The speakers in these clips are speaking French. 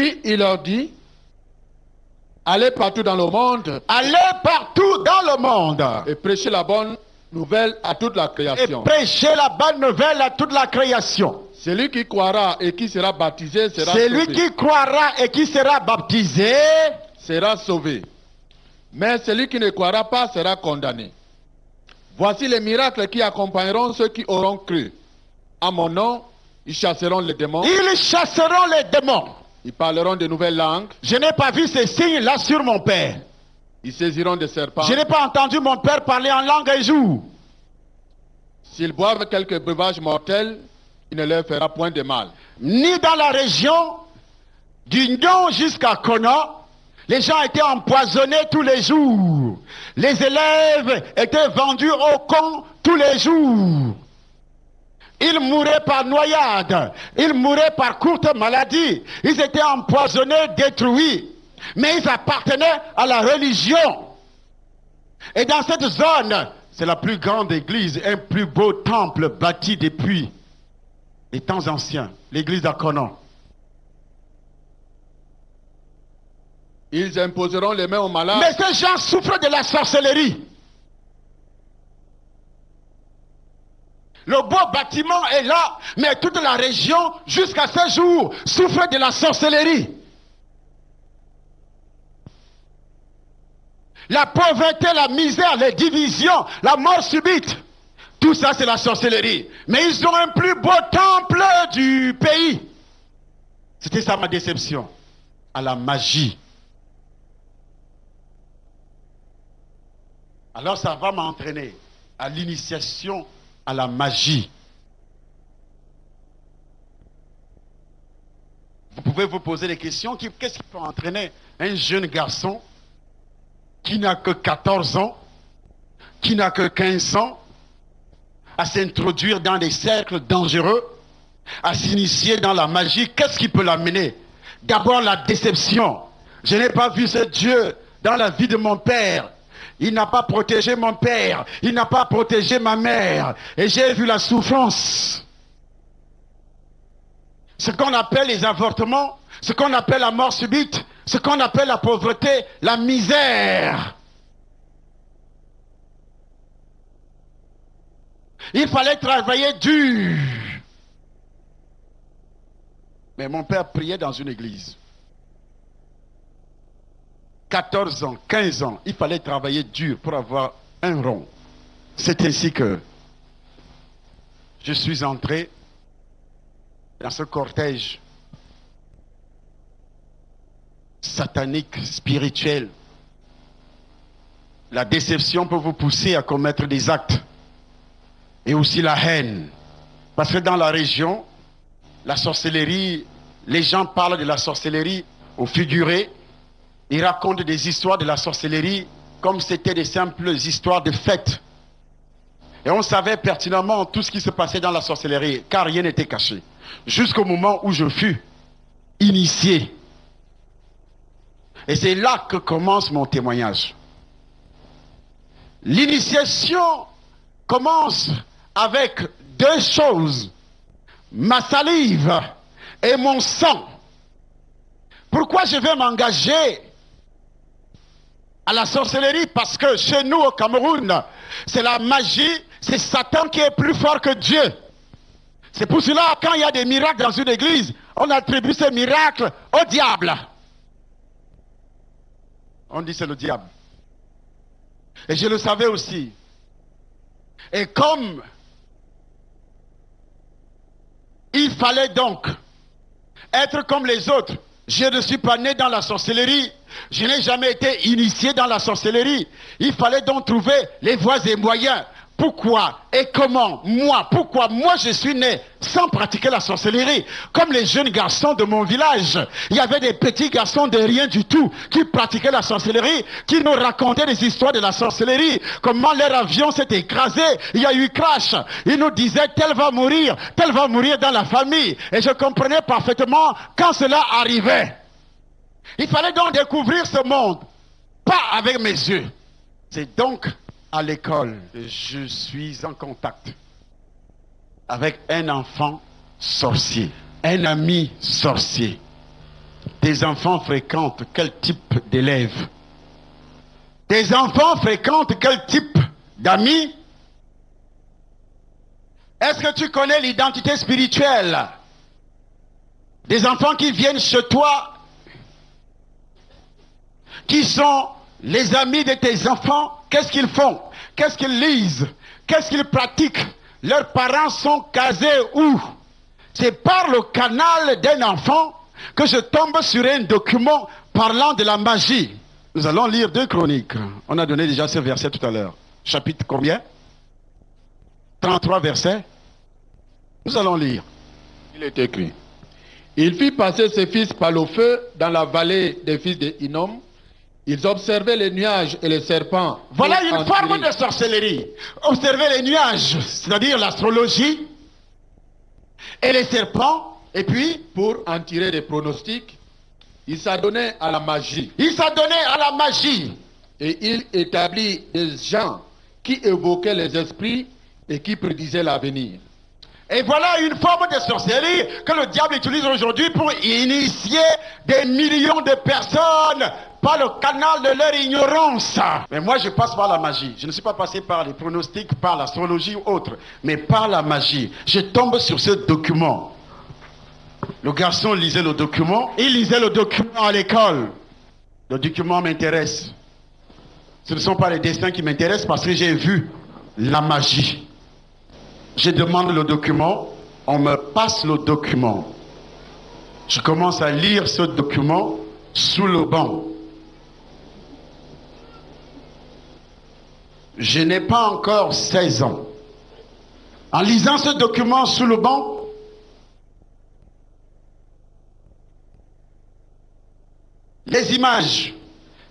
Puis il leur dit, allez partout dans le monde. Allez partout dans le monde. Et prêchez la bonne nouvelle à toute la création. Et prêchez la bonne nouvelle à toute la création. Celui qui croira et qui sera baptisé sera sauvé. Celui qui croira et qui sera baptisé sera sauvé. Mais celui qui ne croira pas sera condamné. Voici les miracles qui accompagneront ceux qui auront cru. À mon nom, ils chasseront les démons. Ils chasseront les démons. Ils parleront de nouvelles langues. Je n'ai pas vu ces signes-là sur mon père. Ils saisiront des serpents. Je n'ai pas entendu mon père parler en langue un jour. S'ils boivent quelques breuvages mortels, il ne leur fera point de mal. Ni dans la région du Nyon jusqu'à Conan, les gens étaient empoisonnés tous les jours. Les élèves étaient vendus au camp tous les jours. Ils mouraient par noyade. Ils mouraient par courte maladie. Ils étaient empoisonnés, détruits. Mais ils appartenaient à la religion. Et dans cette zone, c'est la plus grande église, un plus beau temple bâti depuis les temps anciens, l'église d'Akonon. Ils imposeront les mains aux malades. Mais ces gens souffrent de la sorcellerie. Le beau bâtiment est là, mais toute la région, jusqu'à ce jour, souffre de la sorcellerie. La pauvreté, la misère, les divisions, la mort subite. Tout ça, c'est la sorcellerie. Mais ils ont un plus beau temple du pays. C'était ça ma déception. À la magie. Alors ça va m'entraîner à l'initiation à la magie. Vous pouvez vous poser des questions. Qu'est-ce qui peut entraîner un jeune garçon qui n'a que 14 ans, qui n'a que 15 ans, à s'introduire dans des cercles dangereux, à s'initier dans la magie? Qu'est-ce qui peut l'amener? D'abord la déception. Je n'ai pas vu ce Dieu dans la vie de mon père. Il n'a pas protégé mon père. Il n'a pas protégé ma mère. Et j'ai vu la souffrance. Ce qu'on appelle les avortements, ce qu'on appelle la mort subite, ce qu'on appelle la pauvreté, la misère. Il fallait travailler dur. Mais mon père priait dans une église. 14 ans, 15 ans, il fallait travailler dur pour avoir un rond. C'est ainsi que je suis entré dans ce cortège satanique, spirituel. La déception peut vous pousser à commettre des actes. Et aussi la haine. Parce que dans la région, la sorcellerie, les gens parlent de la sorcellerie au figuré. Ils racontent des histoires de la sorcellerie comme c'était des simples histoires de fêtes. Et on savait pertinemment tout ce qui se passait dans la sorcellerie, car rien n'était caché. Jusqu'au moment où je fus initié. Et c'est là que commence mon témoignage. L'initiation commence avec deux choses. Ma salive et mon sang. Pourquoi je vais m'engager à la sorcellerie? Parce que chez nous au Cameroun, c'est la magie, c'est Satan qui est plus fort que Dieu. C'est pour cela quand il y a des miracles dans une église, on attribue ces miracles au diable. On dit c'est le diable. Et je le savais aussi. Et comme il fallait donc être comme les autres, je ne suis pas né dans la sorcellerie. Je n'ai jamais été initié dans la sorcellerie. Il fallait donc trouver les voies et moyens. Pourquoi et comment pourquoi moi je suis né sans pratiquer la sorcellerie? Comme les jeunes garçons de mon village, il y avait des petits garçons de rien du tout qui pratiquaient la sorcellerie, qui nous racontaient des histoires de la sorcellerie, comment leur avion s'est écrasé, il y a eu crash, ils nous disaient tel va mourir dans la famille. Et je comprenais parfaitement quand cela arrivait. Il fallait donc découvrir ce monde, pas avec mes yeux. C'est donc à l'école que je suis en contact avec un enfant sorcier, un ami sorcier. Tes enfants fréquentent quel type d'élèves? Tes enfants fréquentent quel type d'amis? Est-ce que tu connais l'identité spirituelle des enfants qui viennent chez toi, qui sont les amis de tes enfants? Qu'est-ce qu'ils font? Qu'est-ce qu'ils lisent? Qu'est-ce qu'ils pratiquent? Leurs parents sont casés où? C'est par le canal d'un enfant que je tombe sur un document parlant de la magie. Nous allons lire 2 Chroniques. On a donné déjà ce verset tout à l'heure. Chapitre combien? 33 versets. Nous allons lire. Il est écrit. Il fit passer ses fils par le feu dans la vallée des fils de Hinnom. Ils observaient les nuages et les serpents. Voilà une forme de sorcellerie. Observer les nuages, c'est-à-dire l'astrologie, et les serpents, et puis, pour en tirer des pronostics, il s'adonnait à la magie. Il s'adonnait à la magie. Et il établit des gens qui évoquaient les esprits et qui prédisaient l'avenir. Et voilà une forme de sorcellerie que le diable utilise aujourd'hui pour initier des millions de personnes par le canal de leur ignorance. Mais moi je passe par la magie. Je ne suis pas passé par les pronostics, par l'astrologie ou autre, mais par la magie. Je tombe sur ce document. Le garçon lisait le document. Il lisait le document à l'école. Le document m'intéresse. Ce ne sont pas les dessins qui m'intéressent parce que j'ai vu la magie. Je demande le document, on me passe le document. Je commence à lire ce document sous le banc. Je n'ai pas encore 16 ans. En lisant ce document sous le banc, les images,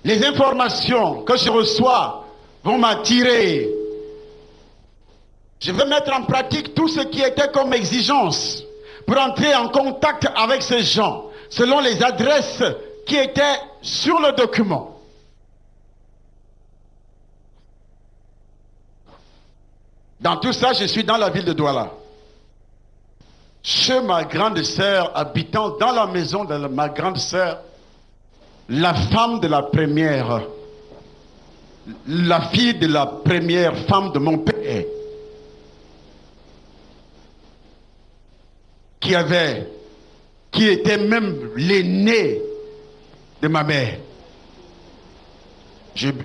les informations que je reçois vont m'attirer. Je vais mettre en pratique tout ce qui était comme exigence pour entrer en contact avec ces gens, selon les adresses qui étaient sur le document. Dans tout ça, je suis dans la ville de Douala. Chez ma grande sœur, habitant dans la maison de ma grande sœur, la femme de la première, la fille de la première femme de mon père, qui était même l'aîné de ma mère.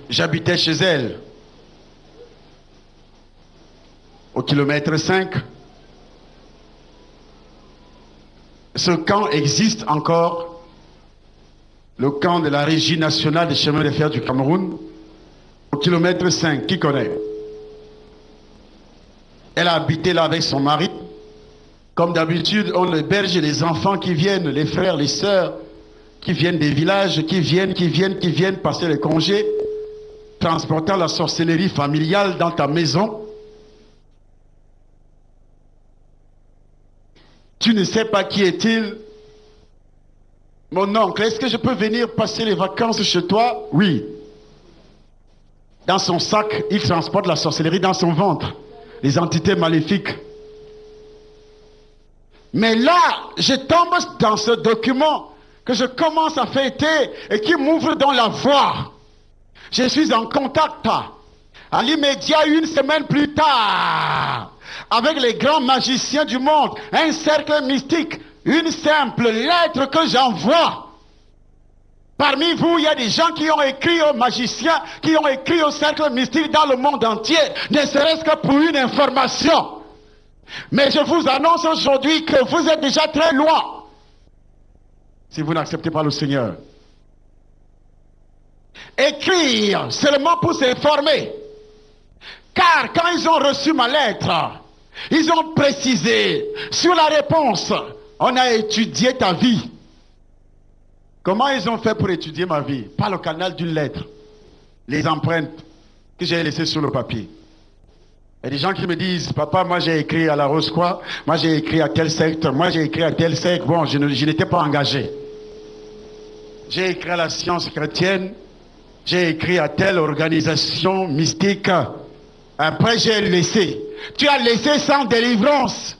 J'habitais chez elle. Au kilomètre 5. Ce camp existe encore. Le camp de la Régie nationale des chemins de fer du Cameroun. Au kilomètre 5. Qui connaît? Elle a habité là avec son mari. Comme d'habitude, on héberge les enfants qui viennent, les frères, les sœurs, qui viennent des villages, qui viennent passer les congés, transportant la sorcellerie familiale dans ta maison. Tu ne sais pas qui est-il? Mon oncle, est-ce que je peux venir passer les vacances chez toi? Oui. Dans son sac, il transporte la sorcellerie dans son ventre, les entités maléfiques. Mais là, je tombe dans ce document que je commence à fêter et qui m'ouvre dans la voie. Je suis en contact à l'immédiat, une semaine plus tard, avec les grands magiciens du monde, un cercle mystique, une simple lettre que j'envoie. Parmi vous, il y a des gens qui ont écrit aux magiciens, qui ont écrit au cercle mystique dans le monde entier, ne serait-ce que pour une information. Mais je vous annonce aujourd'hui que vous êtes déjà très loin si vous n'acceptez pas le Seigneur. Écrire seulement pour s'informer. Car quand ils ont reçu ma lettre, ils ont précisé sur la réponse, on a étudié ta vie. Comment ils ont fait pour étudier ma vie? Par le canal d'une lettre. Les empreintes que j'ai laissées sur le papier. Il y a des gens qui me disent, papa, moi j'ai écrit à la Rose-Croix, moi j'ai écrit à tel secte, moi j'ai écrit à tel secte. Bon, je n'étais pas engagé. J'ai écrit à la science chrétienne, j'ai écrit à telle organisation mystique. Après j'ai laissé. Tu as laissé sans délivrance.